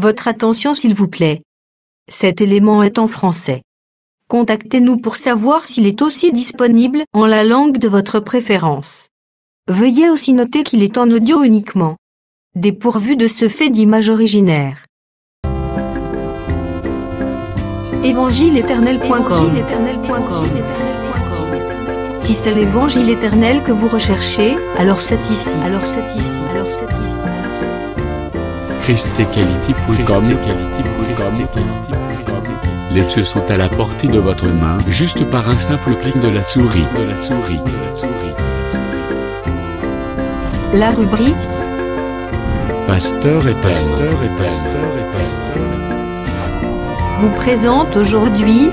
Votre attention s'il vous plaît. Cet élément est en français. Contactez-nous pour savoir s'il est aussi disponible en la langue de votre préférence. Veuillez aussi noter qu'il est en audio uniquement. Dépourvu de ce fait d'image originaire. Évangile-éternel.com. Si c'est l'évangile éternel que vous recherchez, alors c'est ici. ChristEquality.com. Les cieux sont à la portée de votre main, juste par un simple clic de la souris. La rubrique Pasteur éternel. vous présente aujourd'hui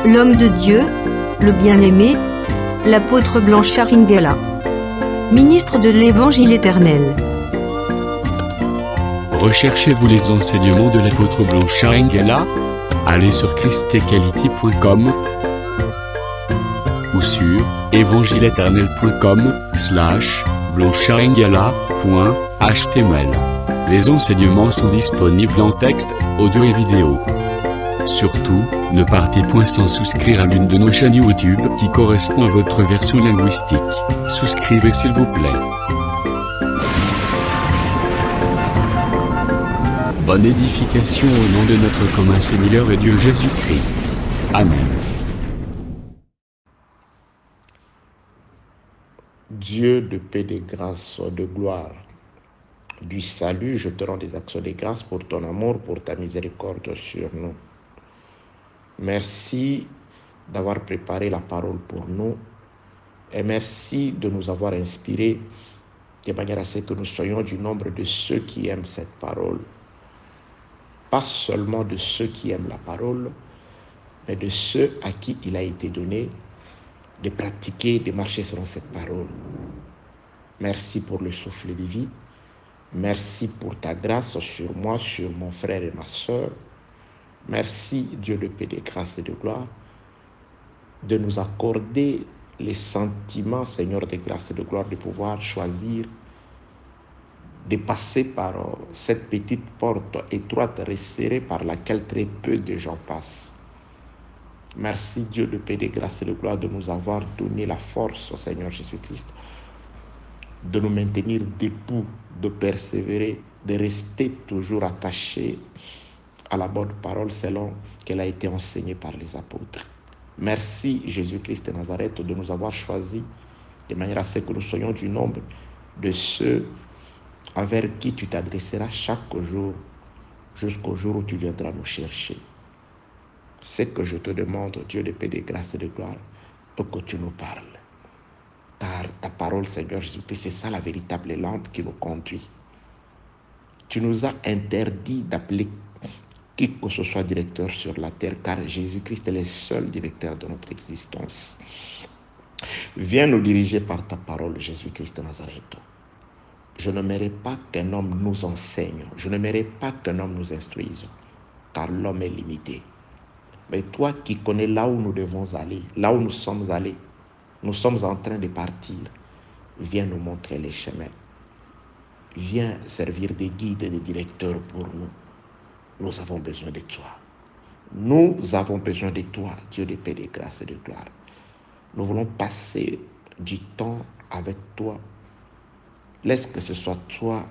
l'homme de Dieu, le bien-aimé, l'apôtre Blanchard Ingela, ministre de l'Évangile éternel. Recherchez-vous les enseignements de l'apôtre Blanchard Ingela? Allez sur ChristEquality.com ou sur evangileeternel.com/blancharengala.html. Les enseignements sont disponibles en texte, audio et vidéo. Surtout, ne partez point sans souscrire à l'une de nos chaînes YouTube qui correspond à votre version linguistique. Souscrivez s'il vous plaît. Bonne édification au nom de notre commun Seigneur et Dieu Jésus-Christ. Amen. Dieu de paix, de grâce, de gloire, du salut, je te rends des actions de grâce pour ton amour, pour ta miséricorde sur nous. Merci d'avoir préparé la parole pour nous et merci de nous avoir inspirés de manière à ce que nous soyons du nombre de ceux qui aiment cette parole. Pas seulement de ceux qui aiment la parole, mais de ceux à qui il a été donné de pratiquer, de marcher selon cette parole. Merci pour le souffle de vie. Merci pour ta grâce sur moi, sur mon frère et ma soeur. Merci, Dieu de paix, de grâce et de gloire, de nous accorder les sentiments, Seigneur de grâce et de gloire, de pouvoir choisir de passer par cette petite porte étroite, resserrée, par laquelle très peu de gens passent. Merci Dieu de paix, de grâce et de gloire de nous avoir donné la force, Seigneur Jésus-Christ, de nous maintenir debout, de persévérer, de rester toujours attachés à la bonne parole selon qu'elle a été enseignée par les apôtres. Merci Jésus-Christ de Nazareth de nous avoir choisis de manière à ce que nous soyons du nombre de ceux envers qui tu t'adresseras chaque jour jusqu'au jour où tu viendras nous chercher. C'est que je te demande, Dieu de paix, de grâce et de gloire, pour que tu nous parles. Car ta parole, Seigneur Jésus-Christ, c'est ça la véritable lampe qui nous conduit. Tu nous as interdit d'appeler qui que ce soit directeur sur la terre, car Jésus-Christ est le seul directeur de notre existence. Viens nous diriger par ta parole, Jésus-Christ de Nazareth. Je ne mérite pas qu'un homme nous enseigne. Je ne mérite pas qu'un homme nous instruise. Car l'homme est limité. Mais toi qui connais là où nous devons aller, là où nous sommes allés, nous sommes en train de partir. Viens nous montrer les chemins. Viens servir de guide et de directeur pour nous. Nous avons besoin de toi. Nous avons besoin de toi, Dieu de paix, de grâce et de gloire. Nous voulons passer du temps avec toi. Laisse que ce soit toi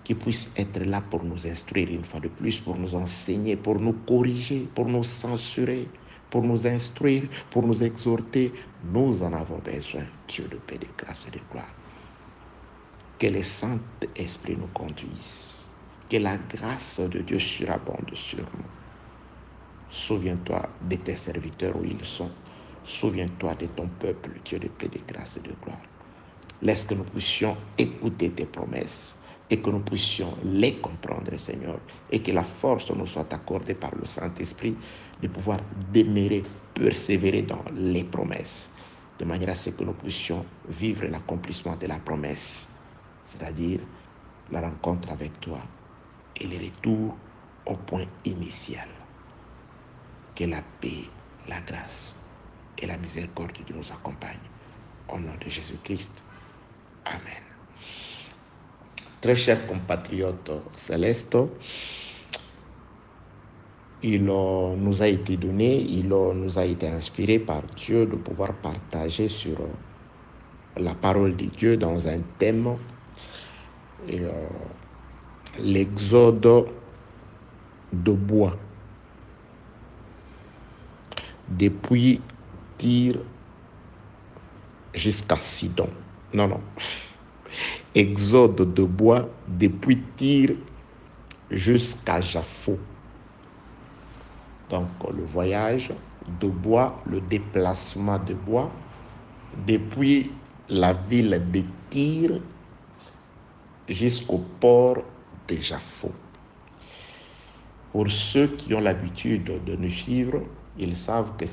qui puisse être là pour nous instruire une fois de plus, pour nous enseigner, pour nous corriger, pour nous censurer, pour nous instruire, pour nous exhorter. Nous en avons besoin, Dieu de paix, de grâce et de gloire. Que le Saint-Esprit nous conduise. Que la grâce de Dieu surabonde sur nous. Souviens-toi de tes serviteurs où ils sont. Souviens-toi de ton peuple, Dieu de paix, de grâce et de gloire. Laisse que nous puissions écouter tes promesses et que nous puissions les comprendre, Seigneur, et que la force nous soit accordée par le Saint-Esprit de pouvoir demeurer, persévérer dans les promesses, de manière à ce que nous puissions vivre l'accomplissement de la promesse, c'est-à-dire la rencontre avec toi et le retour au point initial. Que la paix, la grâce et la miséricorde de Dieu nous accompagnent. Au nom de Jésus-Christ. Amen. très cher compatriote céleste, il nous a été donné, il nous a été inspiré par Dieu de pouvoir partager sur la parole de Dieu dans un thème, l'exode de bois. Depuis Tyr jusqu'à Sidon. Non. Exode de bois depuis Tyr jusqu'à Jaffo. Donc le voyage de bois, le déplacement de bois depuis la ville de Tyr jusqu'au port de Jaffo. Pour ceux qui ont l'habitude de nous suivre, ils savent que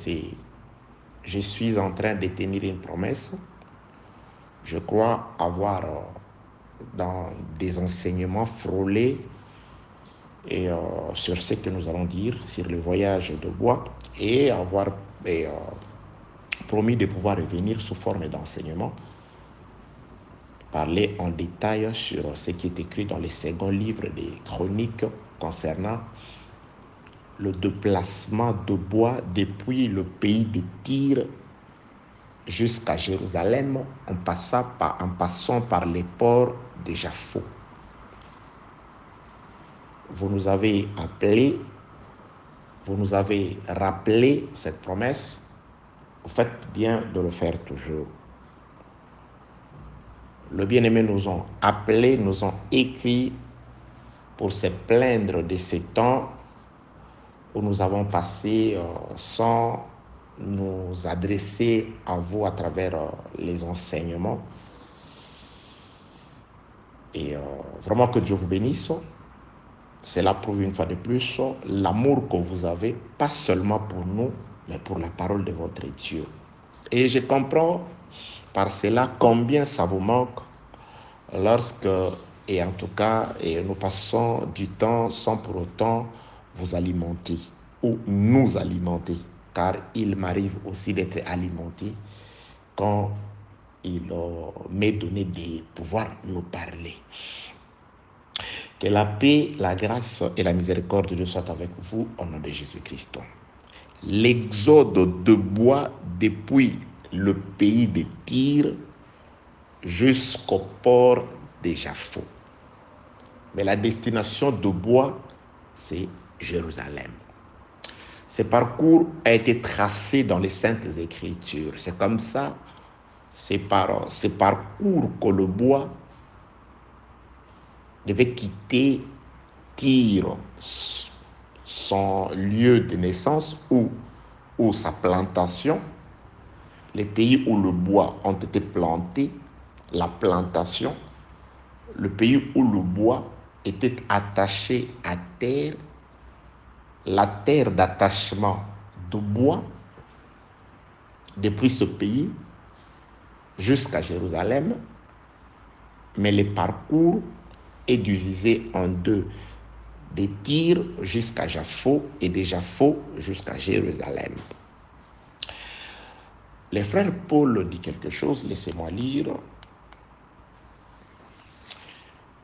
je suis en train de tenir une promesse. Je crois avoir dans des enseignements frôlés sur ce que nous allons dire sur le voyage de bois et avoir promis de pouvoir revenir sous forme d'enseignement, parler en détail sur ce qui est écrit dans le second livre des Chroniques concernant le déplacement de bois depuis le pays de Tyr jusqu'à Jérusalem en passant par les ports de Jaffo. Vous nous avez appelé, vous nous avez rappelé cette promesse. Vous faites bien de le faire toujours. Le bien-aimé nous ont appelés, nous ont écrit pour se plaindre de ces temps où nous avons passé sans nous adresser à vous à travers les enseignements. Et vraiment que Dieu vous bénisse. Cela prouve une fois de plus l'amour que vous avez, pas seulement pour nous, mais pour la parole de votre Dieu. Et je comprends par cela combien ça vous manque lorsque, et en tout cas, nous passons du temps sans pour autant vous alimenter ou nous alimenter, car il m'arrive aussi d'être alimenté quand il m'est donné de pouvoir nous parler. Que la paix, la grâce et la miséricorde de Dieu soient avec vous au nom de Jésus-Christ. L'exode de bois depuis le pays de Tyr jusqu'au port de Jaffo. Mais la destination de bois, c'est Jérusalem. Ce parcours a été tracé dans les Saintes Écritures. C'est comme ça, c'est par ce parcours que le bois devait quitter Tyr, son lieu de naissance ou sa plantation, les pays où le bois ont été plantés, la plantation, le pays où le bois était attaché à terre, la terre d'attachement de bois, depuis ce pays jusqu'à Jérusalem, mais le parcours est divisé en deux, de Tyr jusqu'à Jaffo et de Jaffo jusqu'à Jérusalem. Le frère Paul dit quelque chose, laissez-moi lire.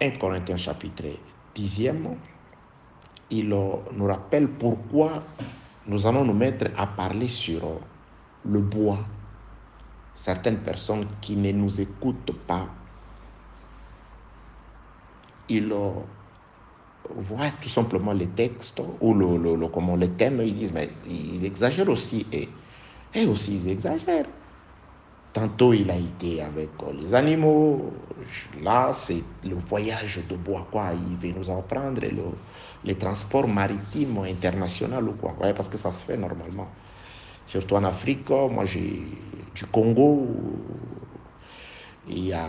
1 Corinthiens chapitre 10, il nous rappelle pourquoi nous allons nous mettre à parler sur le bois. Certaines personnes qui ne nous écoutent pas, ils voient tout simplement les textes ou le thème, ils disent, mais ils exagèrent aussi, et aussi ils exagèrent. Tantôt il a été avec les animaux, là c'est le voyage de bois, quoi. Il veut nous apprendre les transports maritimes internationaux ou quoi, ouais, parce que ça se fait normalement. Surtout en Afrique, moi j'ai du Congo, il y a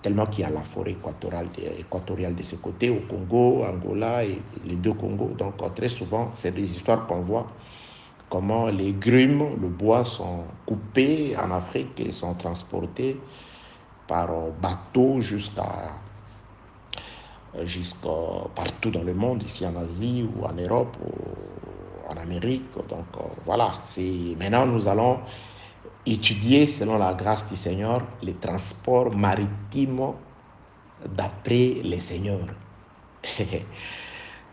tellement qu'il y a la forêt équatoriale de ce côté, au Congo, Angola et les deux Congos. Donc très souvent, c'est des histoires qu'on voit, comment les grumes, le bois sont coupés en Afrique et sont transportés par bateau jusqu'à partout dans le monde, ici en Asie ou en Europe ou en Amérique. Donc voilà, maintenant nous allons étudier selon la grâce du Seigneur les transports maritimes d'après les seigneurs.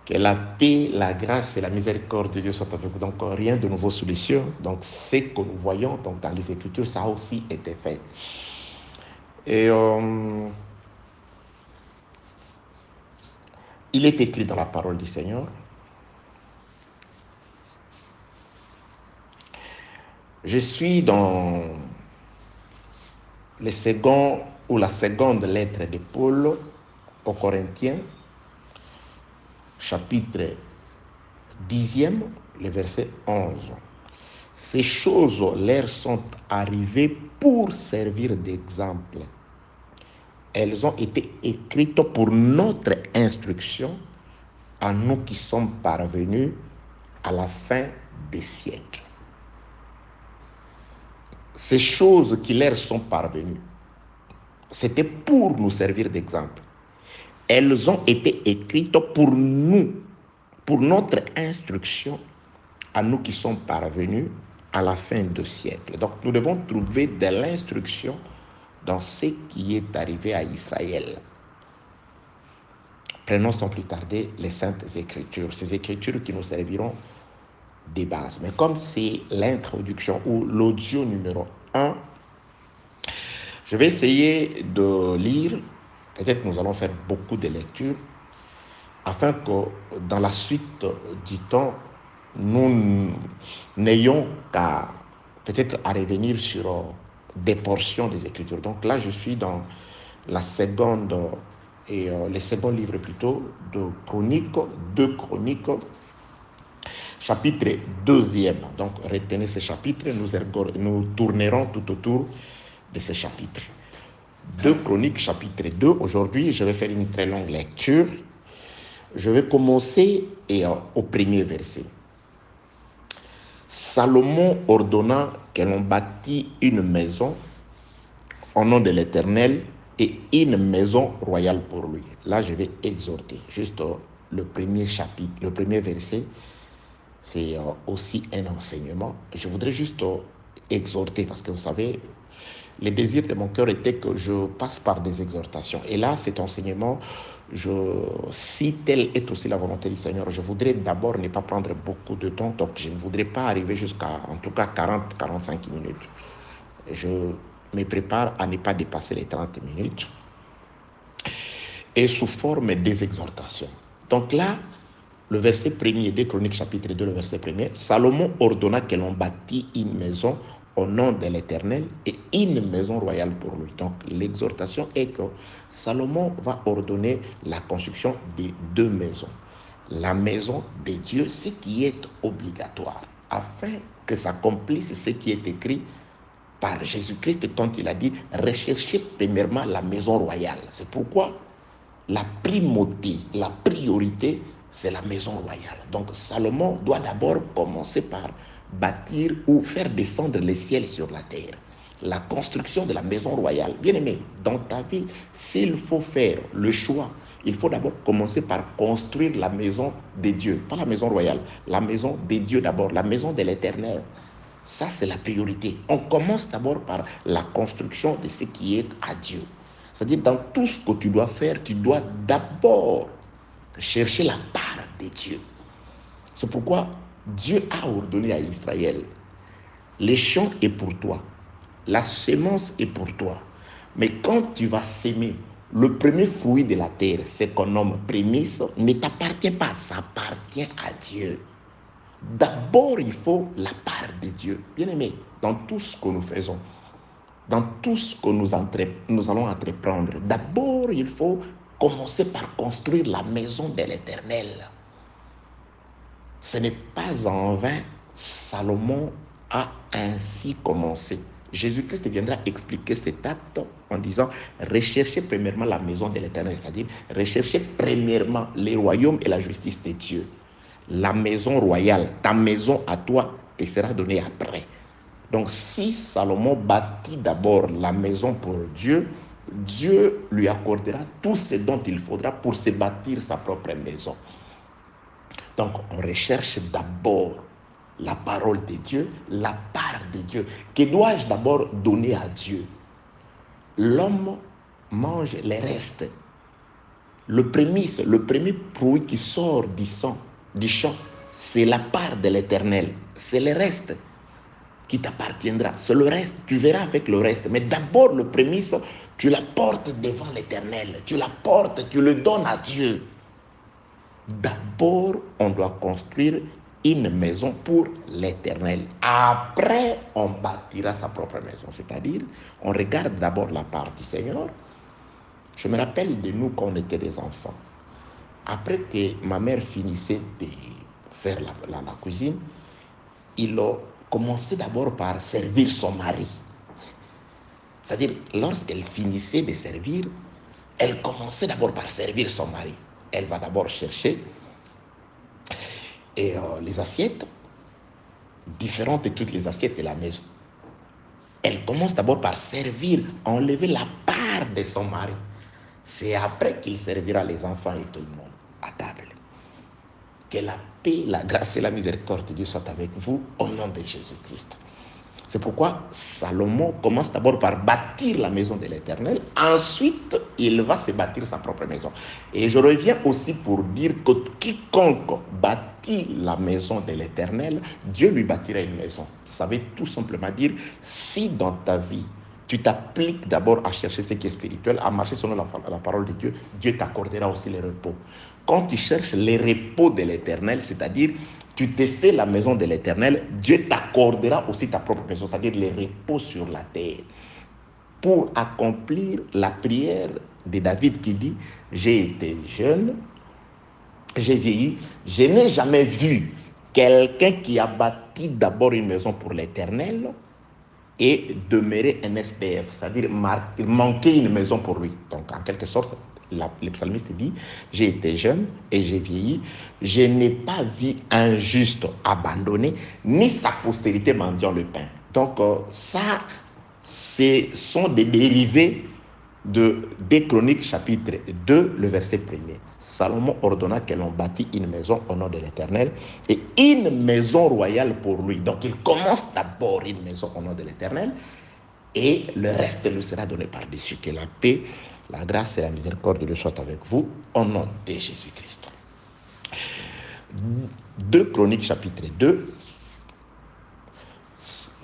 Que la paix, la grâce et la miséricorde de Dieu soient avec vous. Donc, rien de nouveau sous les cieux. Donc, ce que nous voyons donc, dans les Écritures, ça a aussi été fait. Et il est écrit dans la parole du Seigneur. Je suis dans le second ou la seconde lettre de Paul aux Corinthiens, chapitre 10e, le verset 11. Ces choses leur sont arrivées pour servir d'exemple. Elles ont été écrites pour notre instruction, à nous qui sommes parvenus à la fin des siècles. Ces choses qui leur sont parvenues, c'était pour nous servir d'exemple. Elles ont été écrites pour nous, pour notre instruction, à nous qui sommes parvenus à la fin du siècle. Donc nous devons trouver de l'instruction dans ce qui est arrivé à Israël. Prenons sans plus tarder les Saintes Écritures, ces Écritures qui nous serviront des bases. Mais comme c'est l'introduction ou l'audio numéro 1, je vais essayer de lire, peut-être nous allons faire beaucoup de lectures, afin que dans la suite du temps, nous n'ayons qu'à peut-être à revenir sur des portions des Écritures. Donc là, je suis dans la seconde et le second livre plutôt de Chroniques, 2 Chroniques, chapitre 2e. Donc retenez ce chapitre, nous tournerons tout autour de ce chapitre. 2 Chroniques, chapitre 2. Aujourd'hui, je vais faire une très longue lecture. Je vais commencer au premier verset. Salomon ordonna que l'on bâtît une maison au nom de l'Éternel et une maison royale pour lui. Là, je vais exhorter. Juste le premier chapitre, le premier verset, c'est aussi un enseignement. Je voudrais juste exhorter parce que vous savez, le désir de mon cœur était que je passe par des exhortations. Et là, cet enseignement, si telle est aussi la volonté du Seigneur, je voudrais d'abord ne pas prendre beaucoup de temps. Donc, je ne voudrais pas arriver jusqu'à, en tout cas, 40-45 minutes. Je me prépare à ne pas dépasser les 30 minutes. Et sous forme des exhortations. Donc là, le verset 1er des Chroniques, chapitre 2, le verset 1er, Salomon ordonna que l'on bâtit une maison au nom de l'Éternel et une maison royale pour lui. Donc l'exhortation est que Salomon va ordonner la construction de 2 maisons. La maison de Dieu, ce qui est obligatoire, afin que s'accomplisse ce qui est écrit par Jésus-Christ quand il a dit « Recherchez premièrement la maison royale ». C'est pourquoi la primauté, la priorité, c'est la maison royale. Donc Salomon doit d'abord commencer par bâtir ou faire descendre les ciels sur la terre. La construction de la maison royale. Bien aimé, dans ta vie, s'il faut faire le choix, il faut d'abord commencer par construire la maison de Dieu. Pas la maison royale, la maison de Dieu d'abord, la maison de l'Éternel. Ça, c'est la priorité. On commence d'abord par la construction de ce qui est à Dieu. C'est-à-dire, dans tout ce que tu dois faire, tu dois d'abord chercher la part de Dieu. C'est pourquoi Dieu a ordonné à Israël, les champs est pour toi, la semence est pour toi. Mais quand tu vas s'aimer, le premier fruit de la terre, ce qu'on nomme prémisse, ne t'appartient pas, ça appartient à Dieu. D'abord, il faut la part de Dieu. Bien aimé, dans tout ce que nous faisons, dans tout ce que nous allons entreprendre, d'abord, il faut commencer par construire la maison de l'Éternel. Ce n'est pas en vain, Salomon a ainsi commencé. Jésus-Christ viendra expliquer cet acte en disant « Recherchez premièrement la maison de l'Éternel », c'est-à-dire « Recherchez premièrement le royaume et la justice de Dieu ». La maison royale, ta maison à toi, te sera donnée après. Donc si Salomon bâtit d'abord la maison pour Dieu, Dieu lui accordera tout ce dont il faudra pour se bâtir sa propre maison. Donc, on recherche d'abord la parole de Dieu, la part de Dieu. Que dois-je d'abord donner à Dieu? L'homme mange les restes. le premier fruit qui sort du champ, c'est la part de l'Éternel. C'est le reste qui t'appartiendra. C'est le reste, tu verras avec le reste. Mais d'abord, le prémisse, tu la portes devant l'Éternel. Tu la portes, tu le donnes à Dieu. D'abord, on doit construire une maison pour l'Éternel. Après, on bâtira sa propre maison. C'est-à-dire, on regarde d'abord la part du Seigneur. Je me rappelle de nous quand on était des enfants. Après que ma mère finissait de faire la cuisine, il a commencé d'abord par servir son mari. C'est-à-dire, lorsqu'elle finissait de servir, elle commençait d'abord par servir son mari. Elle va d'abord chercher les assiettes, différentes de toutes les assiettes de la maison. Elle commence d'abord par servir, enlever la part de son mari. C'est après qu'il servira les enfants et tout le monde à table. Que la paix, la grâce et la miséricorde de Dieu soient avec vous au nom de Jésus-Christ. C'est pourquoi Salomon commence d'abord par bâtir la maison de l'Éternel. Ensuite, il va se bâtir sa propre maison. Et je reviens aussi pour dire que quiconque bâtit la maison de l'Éternel, Dieu lui bâtira une maison. Ça veut tout simplement dire, si dans ta vie, tu t'appliques d'abord à chercher ce qui est spirituel, à marcher selon la parole de Dieu, Dieu t'accordera aussi le repos. Quand tu cherches le repos de l'Éternel, c'est-à-dire tu te fais la maison de l'Éternel, Dieu t'accordera aussi ta propre maison, c'est-à-dire le repos sur la terre. Pour accomplir la prière de David qui dit, j'ai été jeune, j'ai vieilli, je n'ai jamais vu quelqu'un qui a bâti d'abord une maison pour l'Éternel et demeurer un SDF, c'est-à-dire manquer une maison pour lui. Donc en quelque sorte, le psalmiste dit, j'ai été jeune et j'ai vieilli, je n'ai pas vu un juste abandonné, ni sa postérité mendiant le pain. Donc ça, ce sont des dérivés de 2 Chroniques chapitre 2, le verset 1er. Salomon ordonna que l'on bâtit une maison au nom de l'Éternel et une maison royale pour lui. Donc il commence d'abord une maison au nom de l'Éternel et le reste lui sera donné par-dessus. Que la paix, la grâce et la miséricorde de soient avec vous au nom de Jésus-Christ. 2 Chroniques chapitre 2,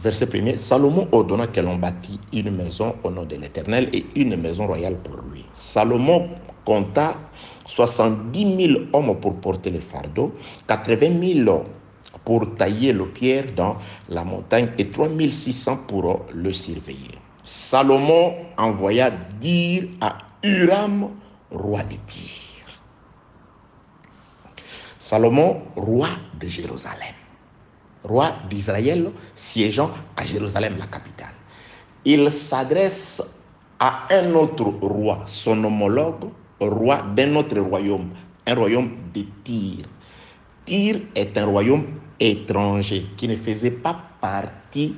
verset 1er, Salomon ordonna que l'on bâtit une maison au nom de l'Éternel et une maison royale pour lui. Salomon compta 70 000 hommes pour porter les fardeaux, 80 000 pour tailler le pierre dans la montagne et 3 600 pour le surveiller. Salomon envoya dire à Huram, roi de Tyr. Salomon, roi de Jérusalem. Roi d'Israël, siégeant à Jérusalem, la capitale. Il s'adresse à un autre roi, son homologue, roi d'un autre royaume, un royaume de Tyr. Tyr est un royaume étranger qui ne faisait pas partie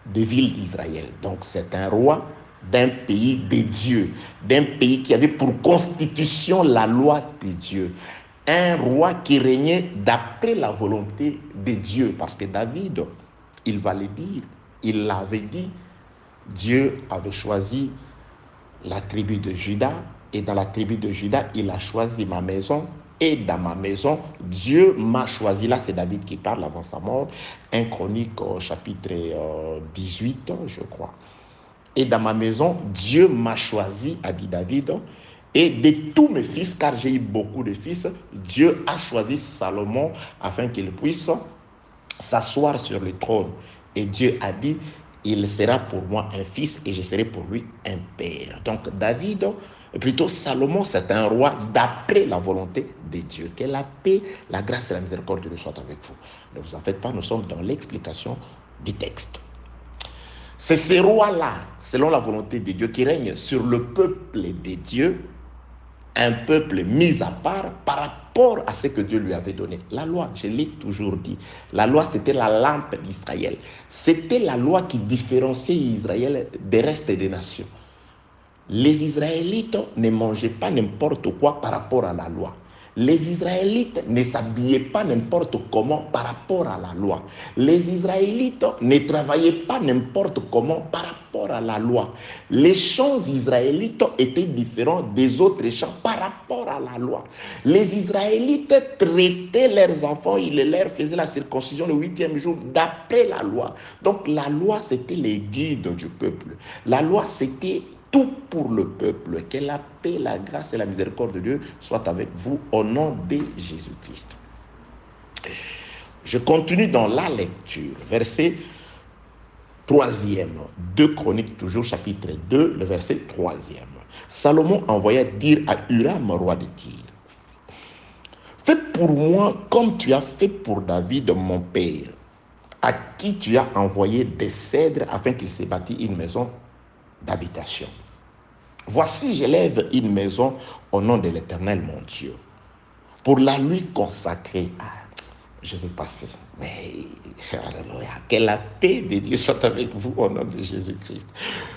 des villes d'Israël. Donc c'est un roi d'un pays de Dieu, d'un pays qui avait pour constitution la loi de Dieu. Un roi qui régnait d'après la volonté de Dieu. Parce que David, il va le dire, il l'avait dit, Dieu avait choisi la tribu de Juda, et dans la tribu de Juda, il a choisi ma maison, et dans ma maison, Dieu m'a choisi. Là, c'est David qui parle avant sa mort, 1 Chronique chapitre 18, je crois. Et dans ma maison, Dieu m'a choisi, a dit David, et de tous mes fils, car j'ai eu beaucoup de fils, Dieu a choisi Salomon afin qu'il puisse s'asseoir sur le trône. Et Dieu a dit, il sera pour moi un fils et je serai pour lui un père. Donc David, plutôt Salomon, c'est un roi d'après la volonté de Dieu. Que la paix, la grâce et la miséricorde de Dieu soient avec vous. Ne vous en faites pas, nous sommes dans l'explication du texte. C'est ce roi-là, selon la volonté de Dieu, qui règne sur le peuple de Dieu, un peuple mis à part par rapport à ce que Dieu lui avait donné. La loi, je l'ai toujours dit, la loi c'était la lampe d'Israël. C'était la loi qui différenciait Israël des restes des nations. Les Israélites ne mangeaient pas n'importe quoi par rapport à la loi. Les Israélites ne s'habillaient pas n'importe comment par rapport à la loi. Les Israélites ne travaillaient pas n'importe comment par rapport à la loi. Les champs israélites étaient différents des autres champs par rapport à la loi. Les Israélites traitaient leurs enfants, ils leur faisaient la circoncision le 8e jour d'après la loi. Donc la loi, c'était les guides du peuple. La loi, c'était tout pour le peuple. Que la paix, la grâce et la miséricorde de Dieu soient avec vous au nom de Jésus-Christ. Je continue dans la lecture. Verset 3e. 2 Chroniques, toujours chapitre 2, le verset 3e. Salomon envoya dire à Huram, roi de Tyr: fais pour moi comme tu as fait pour David, mon père, à qui tu as envoyé des cèdres afin qu'il se bâtisse une maison d'habitation. Voici, j'élève une maison au nom de l'Éternel, mon Dieu, pour la lui consacrer. Je vais passer. Mais, alléluia, que la paix de Dieu soit avec vous au nom de Jésus-Christ.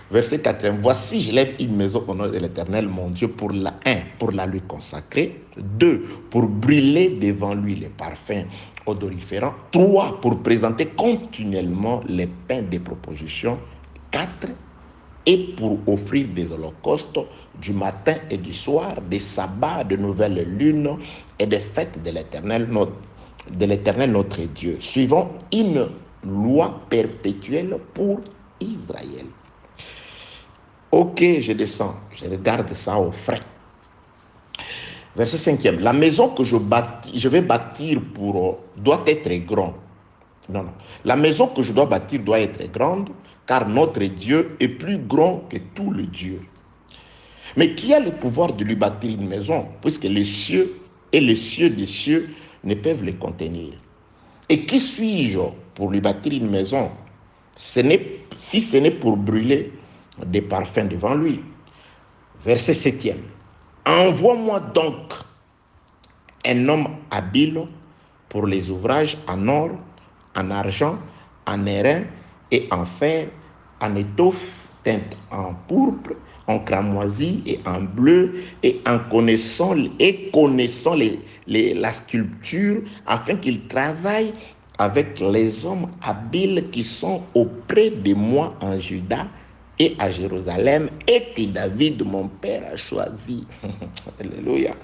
Verset 4. Voici, j'élève une maison au nom de l'Éternel, mon Dieu, pour la lui consacrer. 2, pour brûler devant lui les parfums odoriférants. 3, pour présenter continuellement les pains des propositions. 4, et pour offrir des holocaustes du matin et du soir, des sabbats, de nouvelles lunes et des fêtes de l'Éternel notre Dieu, suivant une loi perpétuelle pour Israël. Ok, je descends, je regarde ça au frais. Verset 5e. La maison que je vais bâtir doit être grande. Non. La maison que je dois bâtir doit être grande, car notre Dieu est plus grand que tous les dieux. Mais qui a le pouvoir de lui bâtir une maison, puisque les cieux et les cieux des cieux ne peuvent les contenir? Et qui suis-je pour lui bâtir une maison, si ce n'est pour brûler des parfums devant lui? Verset 7e. Envoie-moi donc un homme habile pour les ouvrages en or, en argent, en airain et en fer, en étoffe teinte en pourpre, en cramoisi et en bleu, et connaissant la sculpture, afin qu'il travaille avec les hommes habiles qui sont auprès de moi en Juda et à Jérusalem, et que David, mon père, a choisi. Alléluia.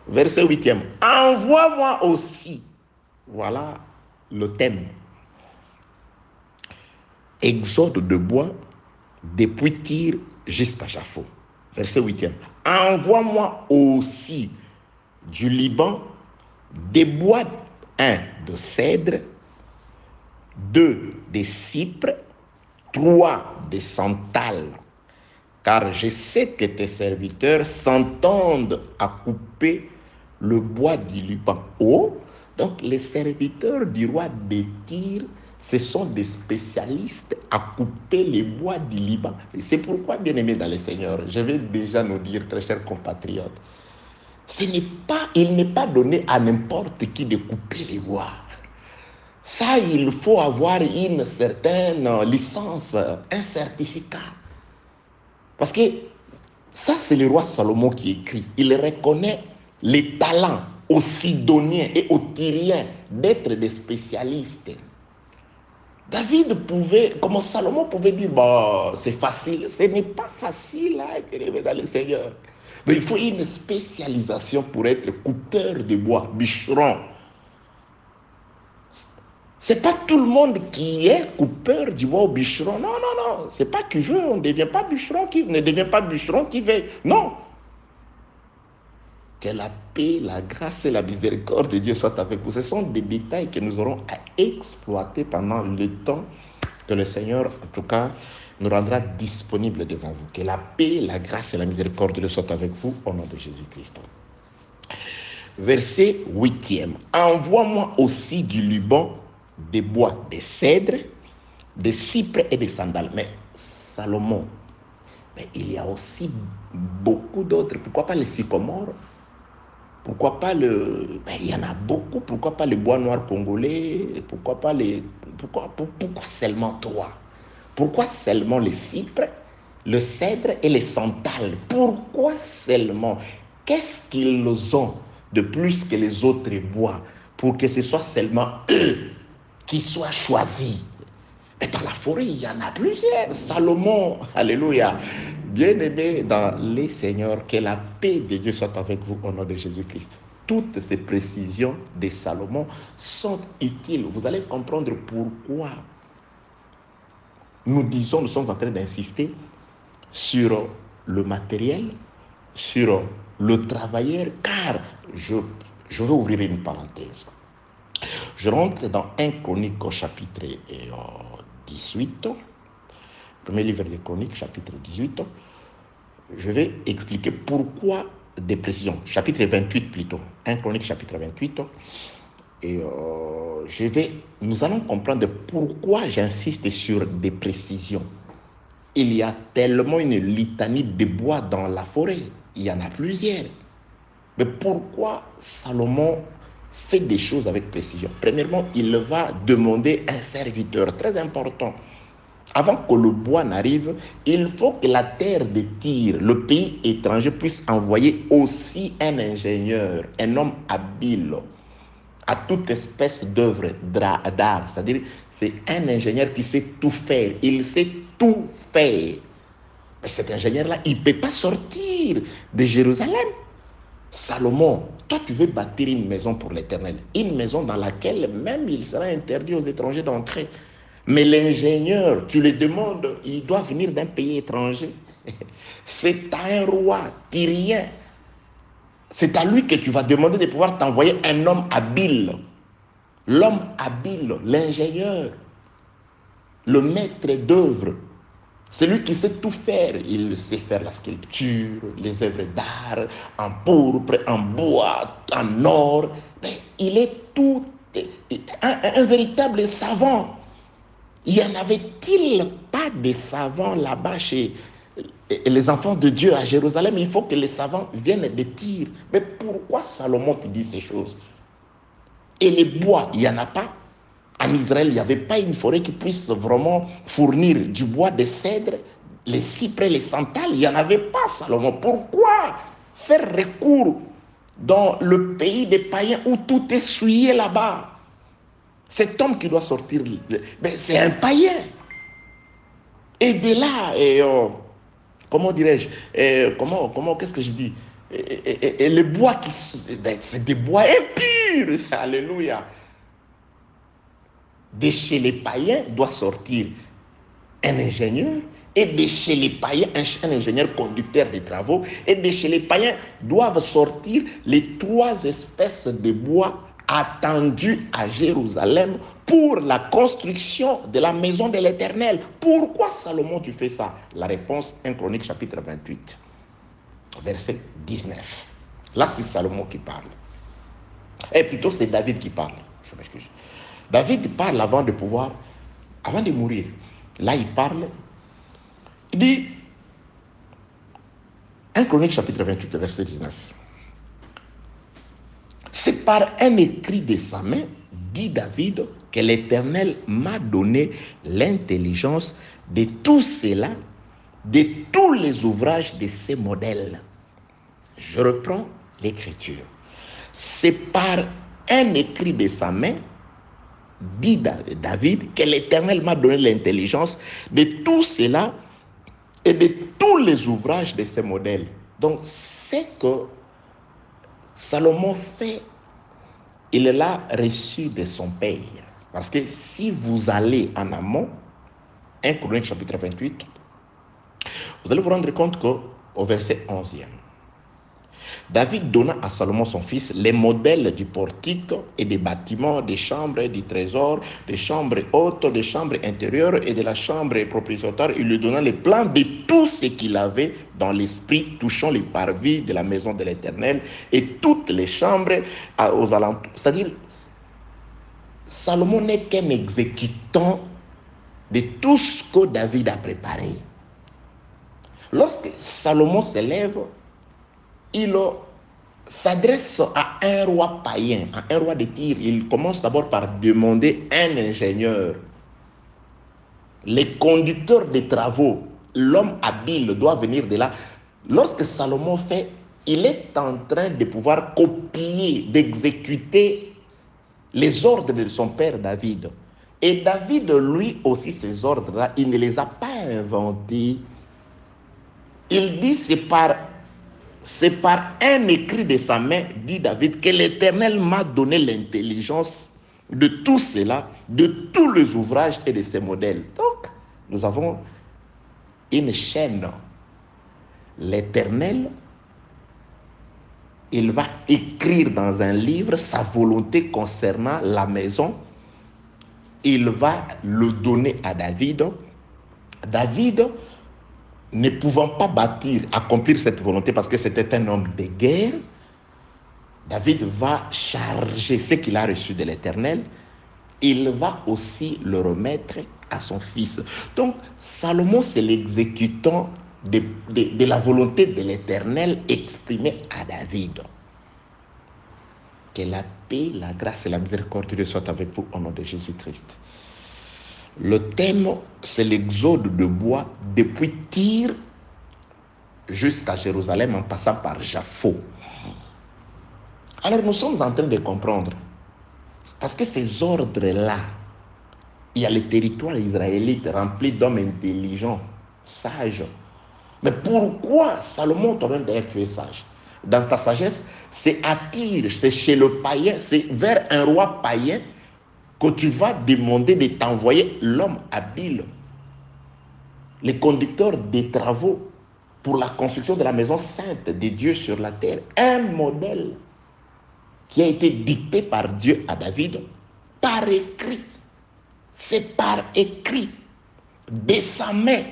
Verset 8e. Envoie-moi aussi. Voilà le thème. Exode de bois depuis Tyr jusqu'à Japhos. Verset 8e. Envoie-moi aussi du Liban des bois, 1 de cèdre, 2 de cypre, 3 de santal, car je sais que tes serviteurs s'entendent à couper le bois du Liban. Oh, donc les serviteurs du roi de Tyr, ce sont des spécialistes à couper les bois du Liban. Et c'est pourquoi, bien-aimés dans le Seigneur, je vais déjà nous dire, très chers compatriotes, il n'est pas donné à n'importe qui de couper les bois. Ça, il faut avoir une certaine licence, un certificat. Parce que ça, c'est le roi Salomon qui écrit. Il reconnaît les talents aux Sidoniens et aux Tyriens d'être des spécialistes. David comme Salomon pouvait dire, c'est facile. Ce n'est pas facile, dans le Seigneur. Mais il faut une spécialisation pour être coupeur de bois, bûcheron. C'est pas tout le monde qui est coupeur du bois ou bûcheron. Non. C'est pas qui veut, on ne devient pas bûcheron qui veut. Non. Que la paix, la grâce et la miséricorde de Dieu soient avec vous. Ce sont des détails que nous aurons à exploiter pendant le temps que le Seigneur, en tout cas, nous rendra disponibles devant vous. Que la paix, la grâce et la miséricorde de Dieu soient avec vous au nom de Jésus-Christ. Verset 8e. Envoie-moi aussi du Liban des bois, des cèdres, des cypres et des sandales. Mais Salomon, il y a aussi beaucoup d'autres. Pourquoi pas les sycomores? Pourquoi pas il y en a beaucoup. Pourquoi pas le bois noir congolais? Pourquoi seulement 3? Pourquoi seulement les cypres, le cèdre et les sandales? Pourquoi seulement? Qu'est-ce qu'ils ont de plus que les autres bois, pour que ce soit seulement eux qui soient choisis. Et dans la forêt, il y en a plusieurs. Salomon, alléluia. Bien-aimés dans les seigneurs, que la paix de Dieu soit avec vous au nom de Jésus-Christ. Toutes ces précisions de Salomon sont utiles. Vous allez comprendre pourquoi nous sommes en train d'insister sur le matériel, sur le travailleur, car je vais ouvrir une parenthèse. Je rentre dans 1 Chronique au chapitre 18, premier livre des Chroniques, chapitre 18. Je vais expliquer pourquoi des précisions. Chapitre 28 plutôt. 1 Chronique, chapitre 28. Et nous allons comprendre pourquoi j'insiste sur des précisions. Il y a tellement une litanie de bois dans la forêt. Il y en a plusieurs. Mais pourquoi Salomon fait des choses avec précision? Premièrement, il va demander un serviteur très important. Avant que le bois n'arrive, il faut que la terre de Tyr, le pays étranger, puisse envoyer aussi un ingénieur, un homme habile à toute espèce d'œuvre d'art. C'est-à-dire, c'est un ingénieur qui sait tout faire. Il sait tout faire. Mais cet ingénieur-là, il ne peut pas sortir de Jérusalem. Salomon, toi tu veux bâtir une maison pour l'Éternel, une maison dans laquelle même il sera interdit aux étrangers d'entrer. Mais l'ingénieur, tu le demandes, il doit venir d'un pays étranger. C'est à un roi tyrien. C'est à lui que tu vas demander de pouvoir t'envoyer un homme habile. L'homme habile, l'ingénieur, le maître d'œuvre. Celui qui sait tout faire. Il sait faire la sculpture, les œuvres d'art, en pourpre, en bois, en or. Mais il est tout un véritable savant. Y en avait-il pas de savants là-bas chez les enfants de Dieu à Jérusalem? Il faut que les savants viennent de Tyr. Mais pourquoi Salomon te dit ces choses? Et les bois, il n'y en a pas. En Israël, il n'y avait pas une forêt qui puisse vraiment fournir du bois de cèdre, les cyprès, les santales. Il n'y en avait pas, Salomon. Pourquoi faire recours dans le pays des païens où tout est souillé là-bas? Cet homme qui doit sortir, c'est un païen. Et de là, comment dirais-je, qu'est-ce que je dis? Et les bois, c'est des bois impurs. Alléluia. De chez les païens doit sortir un ingénieur, et de chez les païens, un ingénieur conducteur des travaux, et de chez les païens doivent sortir les 3 espèces de bois attendus à Jérusalem pour la construction de la maison de l'Éternel. Pourquoi Salomon tu fais ça? La réponse, 1 Chronique chapitre 28, verset 19. Là, c'est Salomon qui parle. Et plutôt, c'est David qui parle. Je m'excuse. David parle avant de mourir. Là, il parle. Il dit, 1 Chronique chapitre 28, verset 19. C'est par un écrit de sa main, dit David, que l'Éternel m'a donné l'intelligence de tout cela, de tous les ouvrages de ces modèles. Je reprends l'écriture. C'est par un écrit de sa main, dit David, que l'Éternel m'a donné l'intelligence de tout cela et de tous les ouvrages de ces modèles. Donc, c'est que Salomon fait, il l'a reçu de son père. Parce que si vous allez en amont, 1 Chronique chapitre 28, vous allez vous rendre compte qu'au verset 11e, David donna à Salomon son fils les modèles du portique et des bâtiments, des chambres, du trésor, des chambres hautes, des chambres intérieures et de la chambre propitiatoire. Il lui donna les plans de tout ce qu'il avait dans l'esprit touchant les parvis de la maison de l'Éternel et toutes les chambres aux alentours. C'est-à-dire, Salomon n'est qu'un exécutant de tout ce que David a préparé. Lorsque Salomon s'élève, il s'adresse à un roi païen, à un roi de Tyr. Il commence d'abord par demander un ingénieur. Les conducteurs des travaux, l'homme habile doit venir de là. Lorsque Salomon fait il est en train de pouvoir copier, d'exécuter les ordres de son père David. Et David, lui aussi, ces ordres-là, il ne les a pas inventés. Il dit, c'est par un écrit de sa main, dit David, que l'Éternel m'a donné l'intelligence de tout cela, de tous les ouvrages et de ses modèles. Donc, nous avons une chaîne. L'Éternel, il va écrire dans un livre sa volonté concernant la maison. Il va le donner à David. David, ne pouvant pas accomplir cette volonté parce que c'était un homme de guerre, David va charger ce qu'il a reçu de l'Éternel. Il va aussi le remettre à son fils. Donc, Salomon, c'est l'exécutant de la volonté de l'Éternel exprimée à David. Que la paix, la grâce et la miséricorde de Dieu soient avec vous au nom de Jésus-Christ. Le thème, c'est l'exode de bois depuis Tyr jusqu'à Jérusalem en passant par Jaffo. Alors nous sommes en train de comprendre, parce que ces ordres-là, il y a le territoire israélite rempli d'hommes intelligents, sages. Mais pourquoi Salomon, toi-même d'ailleurs tu es sage? Dans ta sagesse, c'est à Tyr, c'est chez le païen, c'est vers un roi païen que tu vas demander de t'envoyer l'homme habile, le conducteur des travaux pour la construction de la maison sainte de Dieu sur la terre. Un modèle qui a été dicté par Dieu à David par écrit. C'est par écrit, de sa main.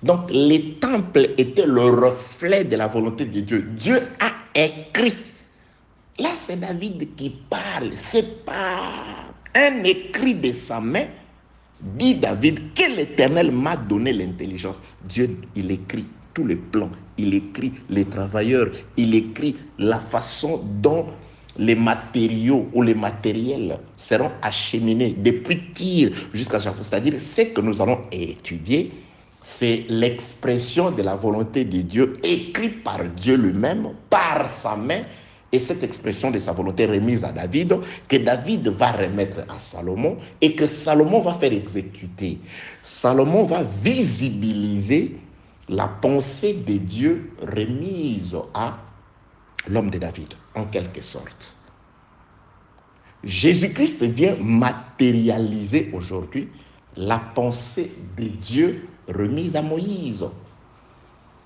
Donc les temples étaient le reflet de la volonté de Dieu. Dieu a écrit. Là, c'est David qui parle. C'est par un écrit de sa main, dit David, que l'Éternel m'a donné l'intelligence. Dieu, il écrit tous les plans, il écrit les travailleurs, il écrit la façon dont les matériaux ou les matériels seront acheminés depuis Tyr jusqu'à Jaffo. C'est-à-dire, ce que nous allons étudier, c'est l'expression de la volonté de Dieu, écrite par Dieu lui-même, par sa main. Et cette expression de sa volonté remise à David, que David va remettre à Salomon et que Salomon va faire exécuter. Salomon va visibiliser la pensée de Dieu remise à l'homme de David, en quelque sorte. Jésus-Christ vient matérialiser aujourd'hui la pensée de Dieu remise à Moïse.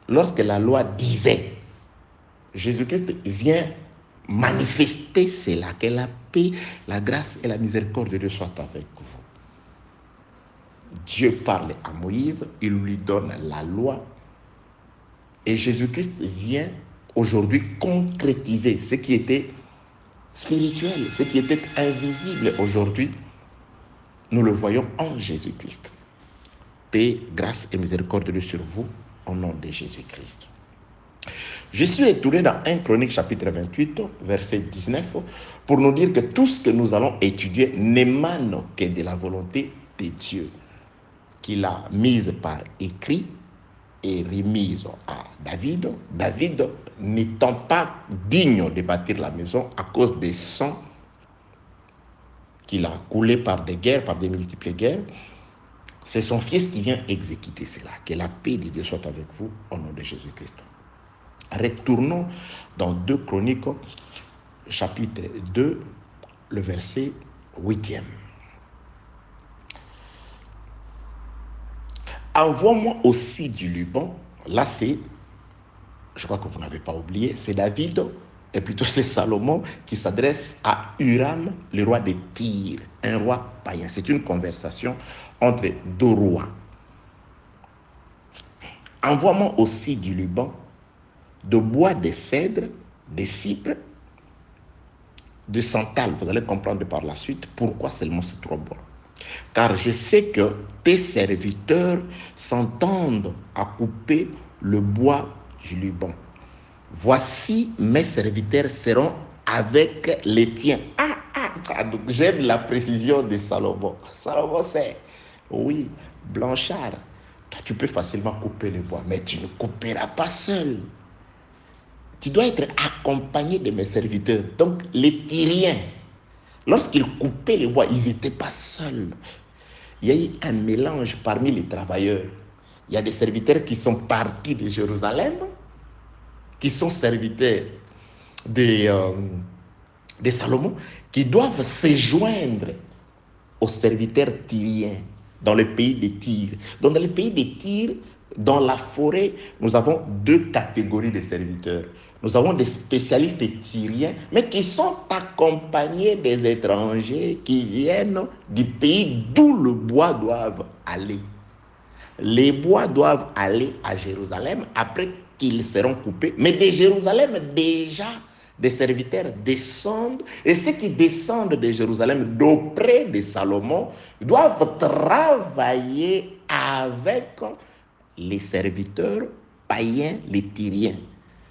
Lorsque la loi disait, Jésus-Christ vient manifester cela, que la paix, la grâce et la miséricorde de Dieu soient avec vous. Dieu parle à Moïse, il lui donne la loi, et Jésus-Christ vient aujourd'hui concrétiser ce qui était spirituel, ce qui était invisible aujourd'hui. Nous le voyons en Jésus-Christ. Paix, grâce et miséricorde de Dieu sur vous, au nom de Jésus-Christ. Je suis retourné dans 1 Chronique chapitre 28, verset 19, pour nous dire que tout ce que nous allons étudier n'émane que de la volonté de Dieu, qu'il a mise par écrit et remise à David. David n'étant pas digne de bâtir la maison à cause des sangs qu'il a coulés par des guerres, par des multiples guerres, c'est son fils qui vient exécuter cela. Que la paix de Dieu soit avec vous au nom de Jésus-Christ. Retournons dans 2 Chroniques, chapitre 2, le verset 8e. Envoie-moi aussi du Liban. Là, c'est, je crois que vous n'avez pas oublié, c'est David, et plutôt c'est Salomon qui s'adresse à Huram, le roi de Tyr, un roi païen. C'est une conversation entre deux rois. Envoie-moi aussi du Liban de bois de cèdre, de cypre, de santal. Vous allez comprendre par la suite pourquoi seulement ces trois bois. Car je sais que tes serviteurs s'entendent à couper le bois du Liban. Voici mes serviteurs seront avec les tiens. Donc j'aime la précision de Salomon. Salomon c'est, oui, Blanchard, toi tu peux facilement couper le bois, mais tu ne couperas pas seul. tu dois être accompagné de mes serviteurs. Donc, les Tyriens, lorsqu'ils coupaient le bois, ils n'étaient pas seuls. Il y a eu un mélange parmi les travailleurs. Il y a des serviteurs qui sont partis de Jérusalem, qui sont serviteurs de Salomon, qui doivent se joindre aux serviteurs tyriens dans le pays de Tyr. Donc, dans le pays de Tyr, dans la forêt, nous avons deux catégories de serviteurs. Nous avons des spécialistes tyriens, mais qui sont accompagnés des étrangers qui viennent du pays d'où le bois doit aller. Les bois doivent aller à Jérusalem après qu'ils seront coupés. Mais de Jérusalem, déjà, des serviteurs descendent. Et ceux qui descendent de Jérusalem, d'auprès de Salomon, doivent travailler avec les serviteurs païens, les Tyriens.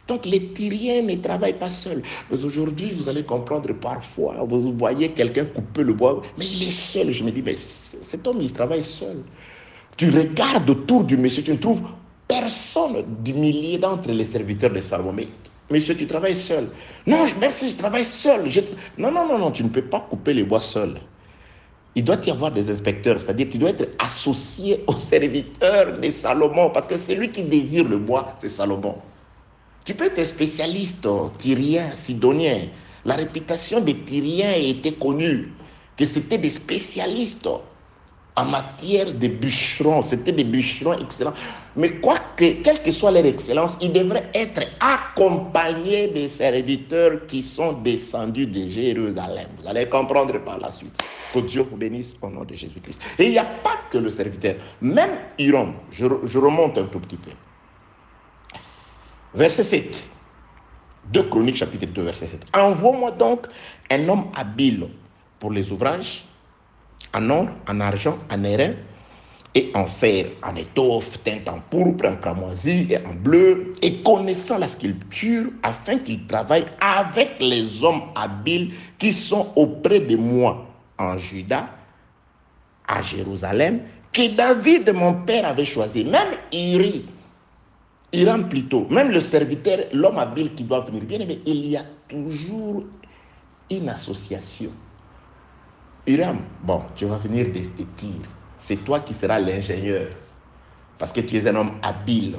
Donc les Tyriens ne travaillent pas seuls. Mais aujourd'hui, vous allez comprendre parfois, vous voyez quelqu'un couper le bois, mais il est seul. Je me dis, mais cet homme, il travaille seul. Tu regardes autour du monsieur, tu ne trouves personne du millier d'entre les serviteurs de Salomon. Mais monsieur, tu travailles seul. Non, même si je travaille seul. Non, tu ne peux pas couper les bois seul. Il doit y avoir des inspecteurs, c'est-à-dire que tu dois être associé aux serviteurs de Salomon, parce que celui qui désire le bois, c'est Salomon. Tu peux être spécialiste tyrien, sidonien. La réputation des Tyriens était connue, que c'était des spécialistes en matière de bûcherons. C'était des bûcherons excellents. Mais quelle que soit leur excellence, ils devraient être accompagnés des serviteurs qui sont descendus de Jérusalem. Vous allez comprendre par la suite. Que Dieu vous bénisse au nom de Jésus-Christ. Et il n'y a pas que le serviteur. Même Hiram, je remonte un tout petit peu. Verset 7. 2 Chroniques chapitre 2 verset 7. Envoie-moi donc un homme habile pour les ouvrages, en or, en argent, en airain, et en fer, en étoffe, teinte en pourpre, en cramoisi et en bleu, et connaissant la sculpture, afin qu'il travaille avec les hommes habiles qui sont auprès de moi en Juda, à Jérusalem, que David, mon père, avait choisi. Même Hiram plutôt, même le serviteur, l'homme habile qui doit venir. Bien aimé, il y a toujours une association. Hiram, bon, tu vas venir de Tyr. C'est toi qui seras l'ingénieur. Parce que tu es un homme habile.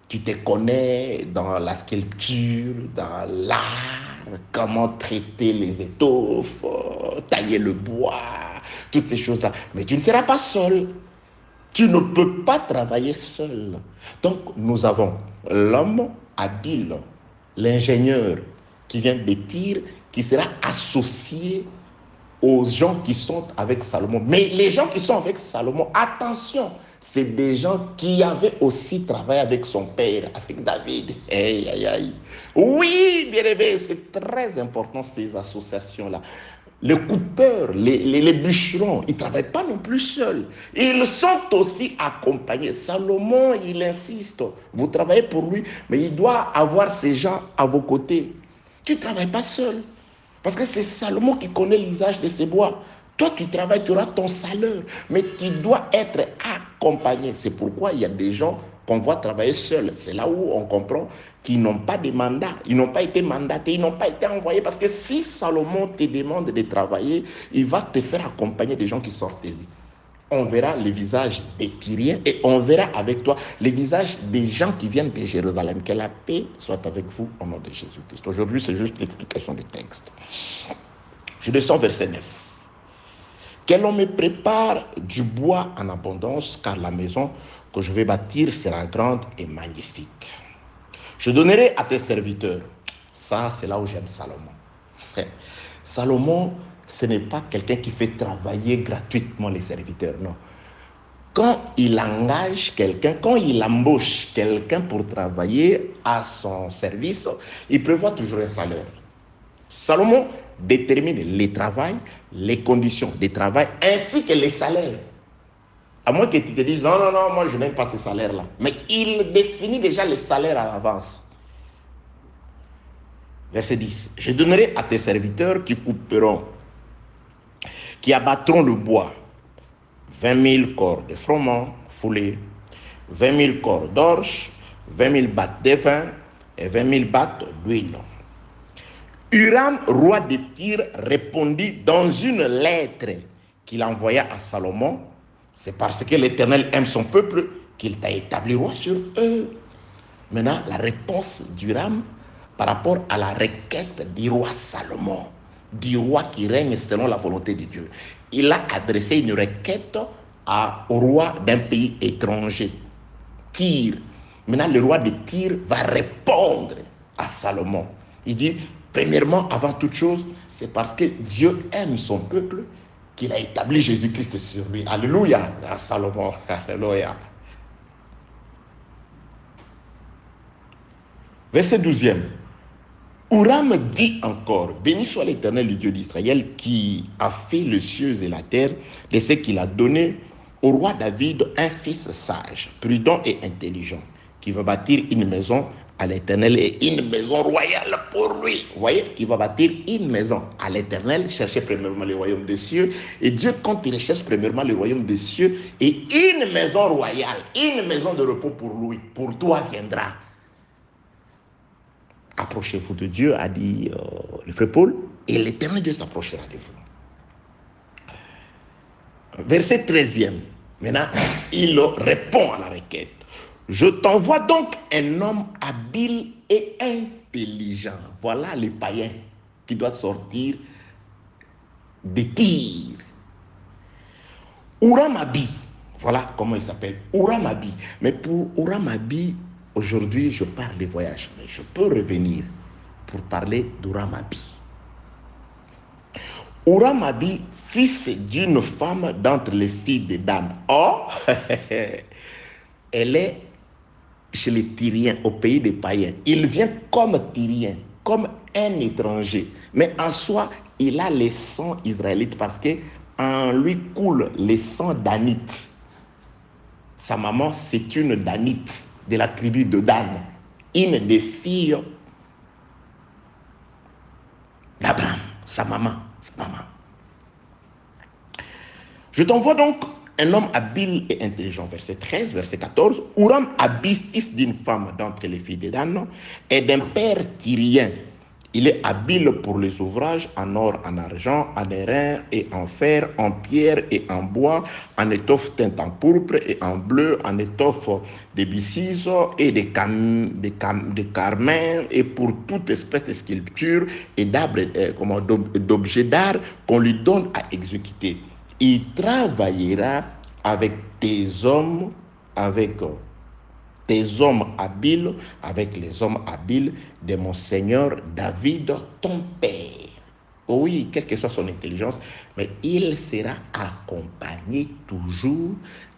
Tu te connais dans la sculpture, dans l'art, comment traiter les étoffes, tailler le bois, toutes ces choses-là. Mais tu ne seras pas seul. Tu ne peux pas travailler seul. Donc, nous avons l'homme habile, l'ingénieur qui vient de Tyr, qui sera associé aux gens qui sont avec Salomon. Mais les gens qui sont avec Salomon, attention, c'est des gens qui avaient aussi travaillé avec son père, avec David. Aïe, aïe, aïe. Oui, bien aimé, c'est très important ces associations-là. Les coupeurs, les bûcherons, ils ne travaillent pas non plus seuls. Ils sont aussi accompagnés. Salomon, il insiste. Vous travaillez pour lui, mais il doit avoir ces gens à vos côtés. Tu ne travailles pas seul. Parce que c'est Salomon qui connaît l'usage de ces bois. Toi, tu travailles, tu auras ton salaire. Mais tu dois être accompagné. C'est pourquoi il y a des gens qu'on voit travailler seuls. C'est là où on comprend qu'ils n'ont pas de mandat. Ils n'ont pas été mandatés, ils n'ont pas été envoyés. Parce que si Salomon te demande de travailler, il va te faire accompagner des gens qui sortent de lui. On verra le visage des Tyriens et on verra avec toi le visage des gens qui viennent de Jérusalem. Que la paix soit avec vous au nom de Jésus-Christ. Aujourd'hui, c'est juste l'explication du texte. Je descends verset 9. Que l'on me prépare du bois en abondance, car la maison que je vais bâtir sera grande et magnifique. Je donnerai à tes serviteurs. Ça, c'est là où j'aime Salomon. Salomon, ce n'est pas quelqu'un qui fait travailler gratuitement les serviteurs, non. Quand il engage quelqu'un, quand il embauche quelqu'un pour travailler à son service, il prévoit toujours un salaire. Salomon détermine le travail, les conditions de travail, ainsi que les salaires. À moins que tu te dises, non, moi je n'aime pas ces salaires-là. Mais il définit déjà les salaires à l'avance. Verset 10. Je donnerai à tes serviteurs qui couperont, qui abattront le bois, 20 000 corps de froment foulés, 20 000 corps d'orge, 20 000 battes de vin, et 20 000 battes d'huile. Huram, roi de Tyr, répondit dans une lettre qu'il envoya à Salomon, c'est parce que l'Éternel aime son peuple qu'il t'a établi roi sur eux. Maintenant, la réponse d'Huram par rapport à la requête du roi Salomon, du roi qui règne selon la volonté de Dieu. Il a adressé une requête au roi d'un pays étranger, Tyr. Maintenant, le roi de Tyr va répondre à Salomon. Il dit, premièrement, avant toute chose, c'est parce que Dieu aime son peuple qu'il a établi Jésus-Christ sur lui. Alléluia, à Salomon. Alléluia. Verset 12e. Huram dit encore, béni soit l'Éternel, le Dieu d'Israël, qui a fait les cieux et la terre, de ce qu'il a donné au roi David un fils sage, prudent et intelligent, qui va bâtir une maison à l'Éternel et une maison royale pour lui. Vous voyez, il va bâtir une maison à l'Éternel, chercher premièrement le royaume des cieux. Et Dieu, quand il recherche premièrement le royaume des cieux, et une maison royale, une maison de repos pour lui, pour toi viendra. Approchez-vous de Dieu, a dit le frère Paul, et l'Éternel Dieu s'approchera de vous. Verset 13e. Maintenant, il répond à la requête. Je t'envoie donc un homme habile et intelligent. Voilà les païens qui doivent sortir de Tyr. Huram-Abi, voilà comment il s'appelle, Huram-Abi. Mais pour Huram-Abi, aujourd'hui, je parle des voyages, mais je peux revenir pour parler d'Huram-Abi. Huram-Abi, fils d'une femme d'entre les filles de Dan. Or, elle est chez les Tyriens, au pays des païens. Il vient comme Tyrien, comme un étranger. Mais en soi, il a les sangs israélites parce qu'en lui coule les sangs danites. Sa maman, c'est une danite de la tribu de Dan, une des filles d'Abraham, sa maman. Je t'envoie donc un homme habile et intelligent, verset 13, verset 14. Huram-Abi, fils d'une femme d'entre les filles de Dan, et d'un père tyrien. Il est habile pour les ouvrages en or, en argent, en airain et en fer, en pierre et en bois, en étoffe teinte en pourpre et en bleu, en étoffe de byssus et de carmin, et pour toute espèce de sculpture et d'objets d'art qu'on lui donne à exécuter. Il travaillera avec tes hommes habiles, avec les hommes habiles de mon Seigneur David, ton père. Oui, quelle que soit son intelligence, mais il sera accompagné toujours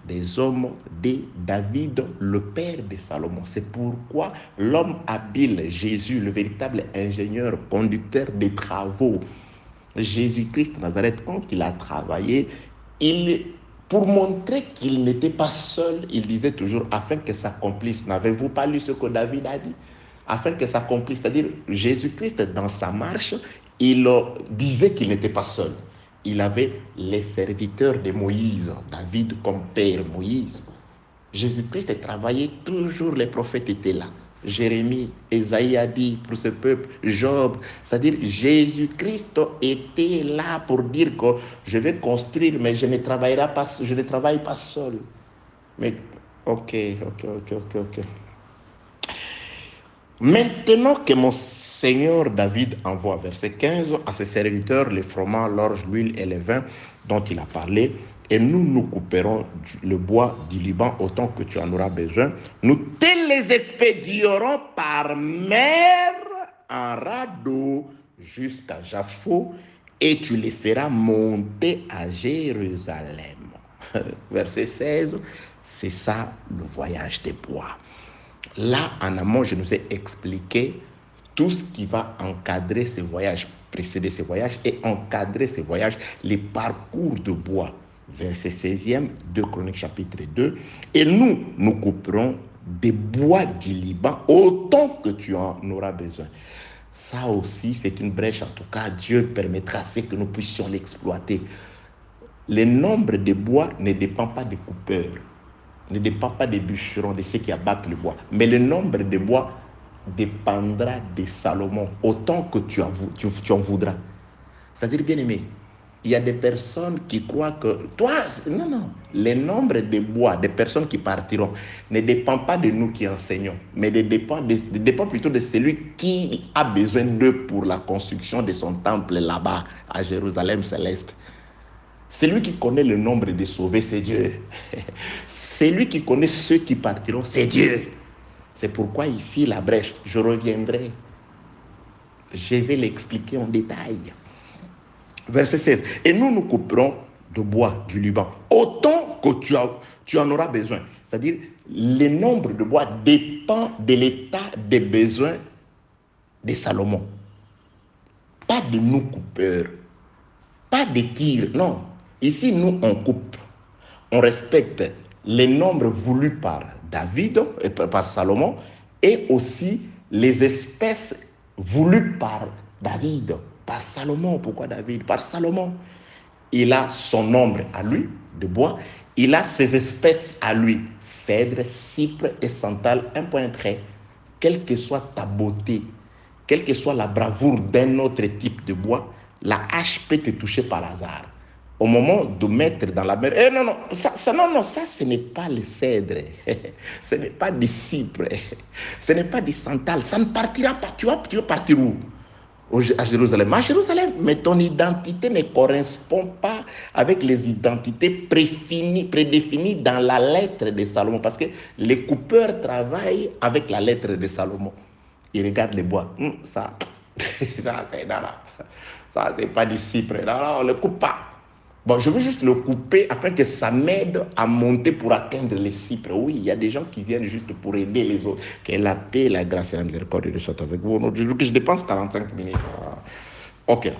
des hommes de David, le père de Salomon. C'est pourquoi l'homme habile, Jésus, le véritable ingénieur, conducteur des travaux, Jésus-Christ de Nazareth, quand il a travaillé, pour montrer qu'il n'était pas seul, il disait toujours, afin que s'accomplisse. N'avez-vous pas lu ce que David a dit? Afin que s'accomplisse, c'est-à-dire Jésus-Christ, dans sa marche, il disait qu'il n'était pas seul. Il avait les serviteurs de Moïse, David comme père Moïse. Jésus-Christ travaillait toujours, les prophètes étaient là. Jérémie, Ésaïe a dit pour ce peuple, Job, c'est-à-dire Jésus-Christ était là pour dire que je vais construire, mais je ne travaille pas seul. Mais ok. Maintenant que mon Seigneur David envoie, verset 15, à ses serviteurs les froment, l'orge, l'huile et le vin dont il a parlé, et nous couperons le bois du Liban autant que tu en auras besoin. Nous te les expédierons par mer en radeau jusqu'à Jaffo et tu les feras monter à Jérusalem. Verset 16, c'est ça le voyage des bois. Là, en amont, je nous ai expliqué tout ce qui va encadrer ces voyages, précéder ces voyages et encadrer ces voyages, les parcours de bois. Verset 16e, 2 Chroniques chapitre 2. Et nous couperons des bois du Liban autant que tu en auras besoin. Ça aussi, c'est une brèche. En tout cas, Dieu permettra que nous puissions l'exploiter. Le nombre de bois ne dépend pas des coupeurs, ne dépend pas des bûcherons, de ceux qui abattent le bois. Mais le nombre de bois dépendra de Salomon, autant que tu en voudras. C'est-à-dire, bien aimé, il y a des personnes qui croient que toi, non, le nombre de bois, des personnes qui partiront, ne dépend pas de nous qui enseignons, mais dépend plutôt de celui qui a besoin d'eux pour la construction de son temple là-bas, à Jérusalem céleste. Celui qui connaît le nombre de sauvés, c'est Dieu. Celui qui connaît ceux qui partiront, c'est Dieu. C'est pourquoi ici, la brèche, je reviendrai. Je vais l'expliquer en détail. Verset 16. Et nous couperons de bois du Liban, autant que tu en auras besoin. C'est-à-dire, le nombre de bois dépend de l'état des besoins de Salomon. Pas de nous coupeurs. Pas de tir, non. Ici, nous, on coupe. On respecte les nombres voulus par David, par Salomon, et aussi les espèces voulues par David. Par Salomon. Pourquoi David? Par Salomon. Il a son nombre à lui de bois. Il a ses espèces à lui. Cèdre, cypre et santal. Un point trait. Quelle que soit ta beauté, quelle que soit la bravoure d'un autre type de bois, la hache peut te toucher par hasard. Au moment de mettre dans la mer, ça ce n'est pas le cèdre, ce n'est pas du cypre, ce n'est pas du santal, ça ne partira pas. Tu vas partir où? À Jérusalem. À Jérusalem, mais ton identité ne correspond pas avec les identités prédéfinies dans la lettre de Salomon, parce que les coupeurs travaillent avec la lettre de Salomon. Ils regardent les bois. Ça c'est là. Ça, c'est pas du cypre. Là, on ne le coupe pas. Bon, je veux juste le couper afin que ça m'aide à monter pour atteindre les cypres. Oui, il y a des gens qui viennent juste pour aider les autres. Que la paix, la grâce et la miséricorde de soit avec vous. Je dépense 45 minutes. Ok.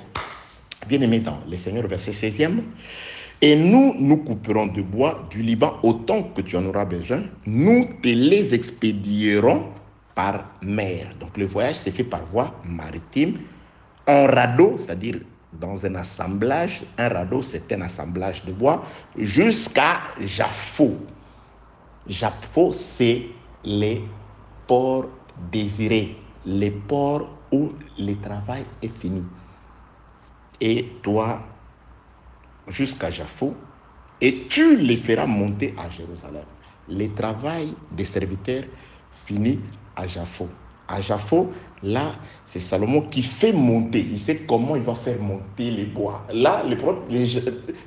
Bien aimé dans le Seigneur, verset 16e. Et nous couperons de bois du Liban autant que tu en auras besoin. Nous te les expédierons par mer. Donc le voyage s'est fait par voie maritime. En radeau, c'est-à-dire dans un assemblage. Un radeau, c'est un assemblage de bois jusqu'à Jaffo. Jaffo, c'est les ports désirés, les ports où le travail est fini. Et toi, jusqu'à Jaffo, et tu les feras monter à Jérusalem. Le travail des serviteurs finit à Jaffo. À Jaffo, là, c'est Salomon qui fait monter. Il sait comment il va faire monter les bois. Là,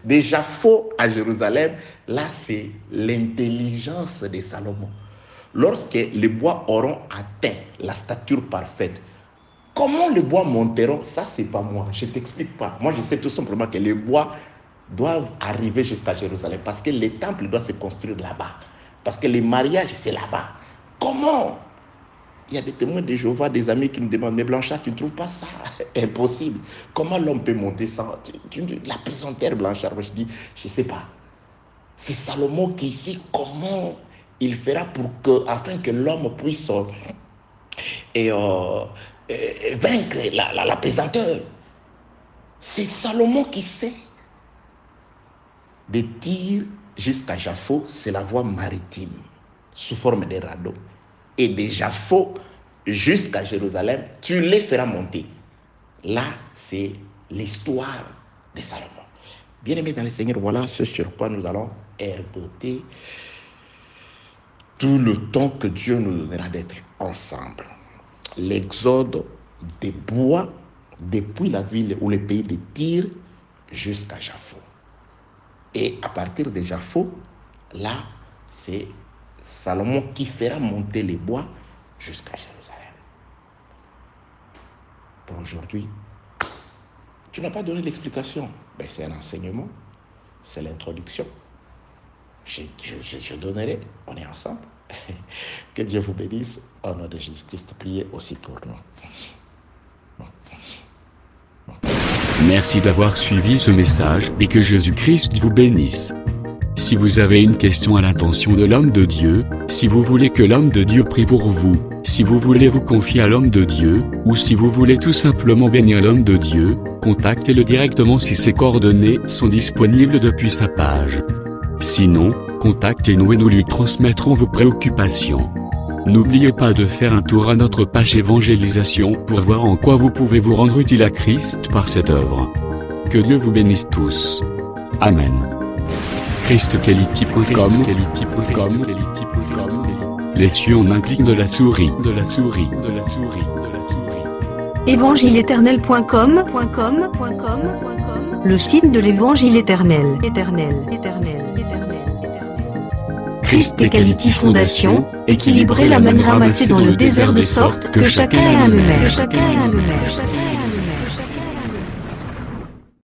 de Jaffo à Jérusalem, là, c'est l'intelligence de Salomon. Lorsque les bois auront atteint la stature parfaite, comment les bois monteront? Ça, c'est pas moi. Je ne t'explique pas. Moi, je sais tout simplement que les bois doivent arriver jusqu'à Jérusalem parce que les temples doivent se construire là-bas. Parce que les mariages, c'est là-bas. Comment? Il y a des témoins de Jéhovah, des amis qui me demandent, mais Blanchard, tu ne trouves pas ça impossible? Comment l'homme peut monter sans la pesanteur, Blanchard? Moi, je dis, je ne sais pas. C'est Salomon qui sait comment il fera afin que l'homme puisse vaincre la pesanteur. C'est Salomon qui sait. De Tyr jusqu'à Jaffo, c'est la voie maritime, sous forme de radeaux. Et de Jaffo jusqu'à Jérusalem, tu les feras monter. Là, c'est l'histoire de Salomon. Bien-aimés dans le Seigneur, voilà ce sur quoi nous allons ergoter tout le temps que Dieu nous donnera d'être ensemble. L'exode des bois depuis la ville ou le pays de Tyr jusqu'à Jaffo. Et à partir de Jaffo, là, c'est Salomon qui fera monter les bois jusqu'à Jérusalem. Pour aujourd'hui, tu n'as pas donné l'explication. Ben, c'est un enseignement, c'est l'introduction. Je donnerai, on est ensemble. Que Dieu vous bénisse. Au nom de Jésus-Christ, priez aussi pour nous. Merci d'avoir suivi ce message et que Jésus-Christ vous bénisse. Si vous avez une question à l'intention de l'homme de Dieu, si vous voulez que l'homme de Dieu prie pour vous, si vous voulez vous confier à l'homme de Dieu, ou si vous voulez tout simplement bénir l'homme de Dieu, contactez-le directement si ses coordonnées sont disponibles depuis sa page. Sinon, contactez-nous et nous lui transmettrons vos préoccupations. N'oubliez pas de faire un tour à notre page évangélisation pour voir en quoi vous pouvez vous rendre utile à Christ par cette œuvre. Que Dieu vous bénisse tous. Amen. ChristQuality.com. Les cieux en un clic de la souris. Évangile-éternel.com, le site de l'Évangile éternel. Christ et Quality Fondation, équilibrer la manne ramassée dans le désert de sorte que chacun ait un le maire.